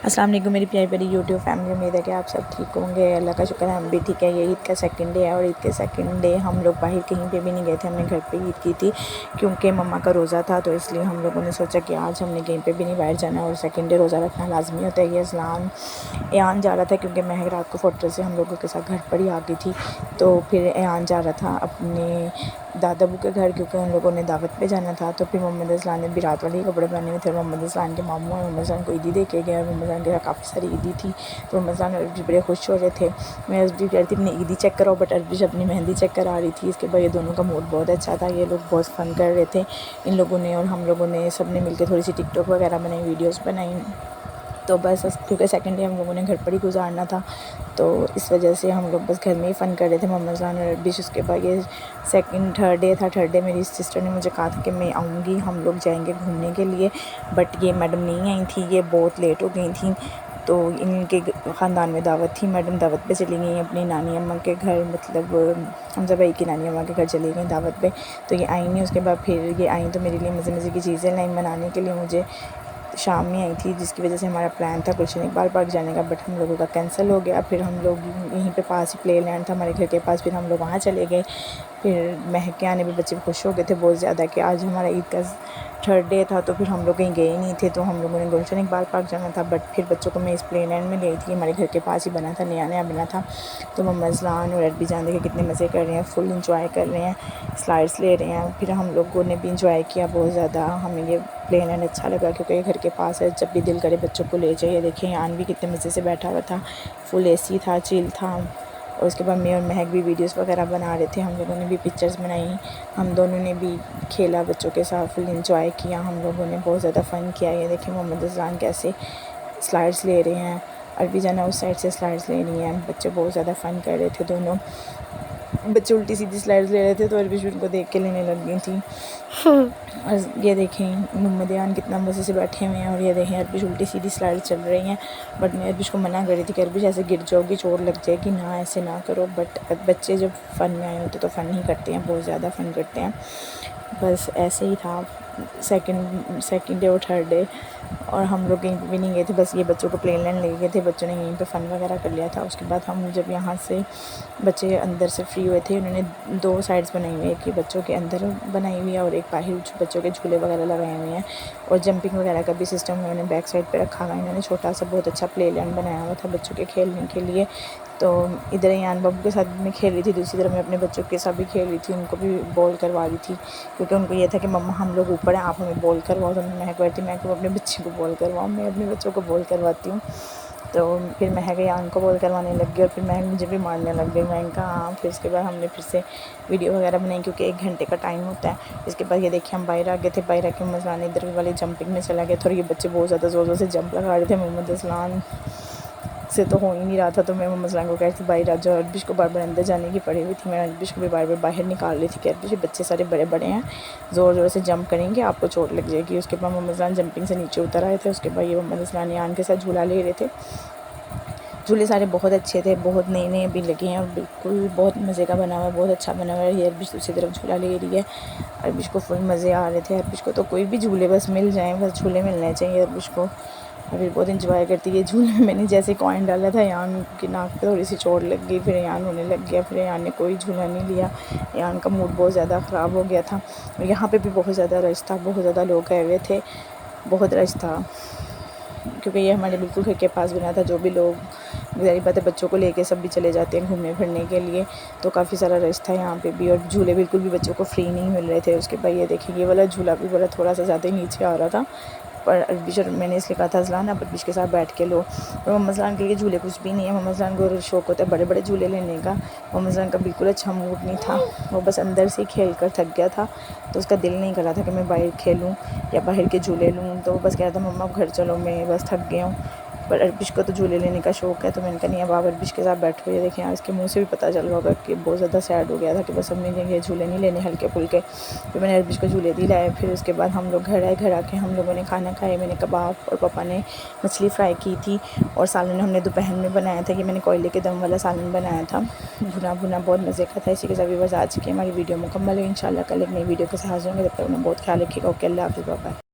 अस्सलाम वालेकुम मेरी प्यारी प्यारी यूट्यूब फैमिली। उम्मीद है कि आप सब ठीक होंगे। अल्लाह का शुक्र है हम भी ठीक है। ये ईद का सेकंड डे है और ईद के सेकंड डे हम लोग बाहर कहीं पे भी नहीं गए थे, हमने घर पे ईद की थी क्योंकि मम्मा का रोज़ा था, तो इसलिए हम लोगों ने सोचा कि आज हमने कहीं पे भी नहीं बाहर जाना और सेकंड डे रोज़ा रखना लाजमी होता है। ये इस्लाम ऐन जा रहा था क्योंकि महक रात को फोटो से हम लोगों के साथ घर पर ही आ गई थी, तो फिर ऐन जा रहा था अपने दादा बू के घर क्योंकि उन लोगों ने दावत पे जाना था। तो फिर मोहम्मद असलान ने भी रात वाले ही कपड़े पहने हुए थे। मोहम्मद असलान के मामू हैं, मोहम्मद असलान को ईदी दे के गए और मोहम्मद असलान के साथ काफ़ी सारी ईदी थी, तो मोहम्मद असलान और अरबिश बड़े खुश हो रहे थे। मैं अरबिश कह रही थी अपनी ईदी चेक करो, बट अरबिश अपनी मेहंदी चेक करा रही थी। इसके बाद ये दोनों का मूड बहुत अच्छा था, ये लोग बहुत फ़न कर रहे थे इन लोगों ने और हम लोगों ने सब ने मिलकर थोड़ी सी टिकटॉक वगैरह बनाई, वीडियोज़ बनाई। तो बस क्योंकि सेकंड डे हम लोगों ने घर पर ही गुजारना था, तो इस वजह से हम लोग बस घर में ही फ़न कर रहे थे मोहम्मद असलान और अरबिश। उसके बाद ये थर्ड डे था। थर्ड डे मेरी सिस्टर ने मुझे कहा था कि मैं आऊँगी, हम लोग जाएंगे घूमने के लिए, बट ये मैडम नहीं आई थी, ये बहुत लेट हो गई थी। तो इनके ख़ानदान में दावत थी, मैडम दावत पे चली गई अपनी नानी अम्मा के घर, मतलब हमजा भाई की नानी अम्मा के घर चली गई दावत पे, तो ये आई नहीं। उसके बाद फिर ये आई तो मेरे लिए मज़े मज़े की चीज़ें लाई बनाने के लिए, मुझे शाम में आई थी, जिसकी वजह से हमारा प्लान था गुलशन इकबाल पार्क जाने का, बट हम लोगों का कैंसिल हो गया। फिर हम लोग यहीं पे पास ही प्ले लैंड था हमारे घर के पास, फिर हम लोग वहाँ चले गए। फिर महक के आने पे बच्चे खुश हो गए थे बहुत ज़्यादा कि आज हमारा ईद का थर्ड डे था, तो फिर हम लोग कहीं गए नहीं थे, तो हम लोगों ने गुलशन इकबाल पार्क जाना था, बट फिर बच्चों को मैं इस प्ले लैंड में ले थी, हमारे घर के पास ही बना था, नया नया बना था। तो मोहम्मद असलान और अरबी जान देखे कितने मज़े कर रहे हैं, फुल इंजॉय कर रहे हैं, स्लाइड्स ले रहे हैं। फिर हम लोगों ने भी इंजॉय किया बहुत ज़्यादा, हमें ये प्ले लैंड अच्छा लगा क्योंकि ये घर के पास है, जब भी दिल करे बच्चों को ले जाइए। देखें यान भी कितने मज़े से बैठा हुआ था, फुल एसी था, चिल था। और उसके बाद मैं और महक भी वीडियोस वगैरह बना रहे थे, हम लोगों ने भी पिक्चर्स बनाई, हम दोनों ने भी खेला बच्चों के साथ, फुल इंजॉय किया, हम लोगों ने बहुत ज़्यादा फ़न किया। ये देखें मोहम्मद अज़लान कैसे स्लाइड्स ले रहे हैं, अरबी जाना उस साइड से स्लाइड्स ले रही हैं, बच्चे बहुत ज़्यादा फ़न कर रहे थे। दोनों बच्चे उल्टी सीधी स्लाइड्स ले रहे थे, तो अरबी उनको देख के लेने लग गई थी। और ये देखें मोहम्मद यान कितना मज़े से बैठे हुए हैं, और ये देखें अरबिश उल्टी सीधी स्लाइड चल रही हैं, बट मैं अरबिश को मना कर रही थी कि अरबिश ऐसे गिर जाओगी, चोट लग जाएगी, ना ऐसे ना करो। बट बच्चे जब फ़न में आए होते तो फ़न ही करते हैं, बहुत ज़्यादा फ़न करते हैं। बस ऐसे ही था सेकंड डे और थर्ड डे, और हम लोग कहीं भी नहीं गए थे, बस ये बच्चों को प्ले लैंड ले गए थे, बच्चों ने यहीं पे फ़न वगैरह कर लिया था। उसके बाद हम जब यहाँ से बच्चे अंदर से फ्री हुए थे, उन्होंने दो साइड्स बनाई हुई है, एक बच्चों के अंदर बनाई हुई है और एक बाहर बच्चों के झूले वगैरह लगाए हुए हैं, और जंपिंग वगैरह का भी सिस्टम उन्होंने बैक साइड पे रखा हुआ है। इन्होंने छोटा सा बहुत अच्छा प्ले लैंड बनाया हुआ था बच्चों के खेलने के लिए। तो इधर यान बाबू के साथ भी मैं खेल रही थी, दूसरी तरफ मैं अपने बच्चों के साथ भी खेल रही थी, उनको भी बॉल करवा रही थी क्योंकि उनको ये था कि मम्मा हम लोग ऊपर हैं, आप हमें बॉल करवाओ। तो मैं कहती मैं अपने बच्चे को बॉल करवाऊँ, मैं अपने बच्चों को बॉल करवाती हूँ। तो फिर महक यान को बॉल करवाने लग गई और फिर महक मुझे भी मारने लग गई। मैं कहा हाँ। फिर उसके बाद हमने फिर से वीडियो वगैरह बनाई क्योंकि 1 घंटे का टाइम होता है। इसके बाद ये देखिए हम बाहर आ गए थे, बाहर आके मोहम्मद असलान इधर वाले जंपिंग में चला गया था, और ये बच्चे बहुत ज़्यादा ज़ोर ज़ोर से जंप लगा रहे थे, मोहम्मद असलान से तो हो ही नहीं रहा था। तो मैं मोहम्मद असलान को कह रही थी बाहर आ जाओ, अरबिश को बार बार अंदर जाने की पड़ी हुई थी, मैं अरबिश को भी बार बार बाहर निकाल रही थी कि अरबिश बच्चे सारे बड़े बड़े हैं, ज़ोर ज़ोर से जंप करेंगे आपको चोट लग जाएगी। उसके बाद मोहम्मद असलान जंपिंग से नीचे उतर आए थे। उसके बाद ये मोहम्मद असलान यान के साथ झूला ले रहे थे, झूले सारे बहुत अच्छे थे, बहुत नए नए भी लगे हैं और बिल्कुल बहुत मज़े का बना हुआ है, बहुत अच्छा बना हुआ है। ये अरबिश दूसरी तरफ झूला ले रही है, अरबिश को फुल मज़े आ रहे थे। अरबिश को तो कोई भी झूले बस मिल जाएँ, बस झूले मिलने चाहिए अरबिश को, अभी बहुत इंजॉय करती है झूले में। मैंने जैसे कॉइन डाला था यान की नाक पे थोड़ी सी चोट लग गई, फिर यान होने लग गया, फिर यान ने कोई झूला नहीं लिया, यान का मूड बहुत ज़्यादा ख़राब हो गया था। और यहाँ पे भी बहुत ज़्यादा रश था, बहुत ज़्यादा लोग आए हुए थे, बहुत रश था क्योंकि ये हमारे बिल्कुल घर के पास बना था। जो भी लोग ज़ाहिर बात है बच्चों को लेके सब भी चले जाते हैं घूमने फिरने के लिए, तो काफ़ी सारा रश था यहाँ पे भी, और झूले बिल्कुल भी बच्चों को फ्री नहीं मिल रहे थे। उसके बाद ये देखिए ये वाला झूला भी बड़ा थोड़ा सा ज़्यादा ही नीचे आ रहा था, पर अरबिश और मैंने इसलिए कहा था असलान आप अरबिश के साथ बैठ के लो। और मोहम्मद असलान के लिए झूले कुछ भी नहीं है, मोहम्मद असलान को शौक़ होता है बड़े बड़े झूले लेने का। मोहम्मद असलान का बिल्कुल अच्छा मूड नहीं था, वो बस अंदर से खेल कर थक गया था, तो उसका दिल नहीं कर रहा था कि मैं बाहर खेलूँ या बाहर के झूले लूँ, तो वो बस कह रहा था मम्मा घर चलो, मैं बस थक गया हूँ। पर अरबिश को तो झूले लेने का शौक़ है, तो मैंने कहा नहीं अब आप अरबिश के साथ बैठो। ये देखें इसके मुंह से भी पता चल रहा होगा कि बहुत ज़्यादा सैड हो गया था कि बस हमने ये झूले नहीं लेने हल्के फुल्के। फिर मैंने अरबिश को झूले दिलाए, फिर उसके बाद हम लोग घर आए, घर आके हम लोगों ने खाना खाया। मैंने कबाब और पापा ने मछली फ्राई की थी, और सालन हमने दोपहर में बनाया था, कि मैंने कोयले के दम वाला सालन बनाया था, भुना भुना बहुत मज़े का था। इसी के साथ भी बस आज की हमारी वीडियो मुकम्मल है। इंशाल्लाह कल एक नई वीडियो के साथ हाज़िर होंगे, तब तक अपना बहुत ख्याल रखिएगा। ओके, अल्लाह हाफ़िज़, बाय बाय।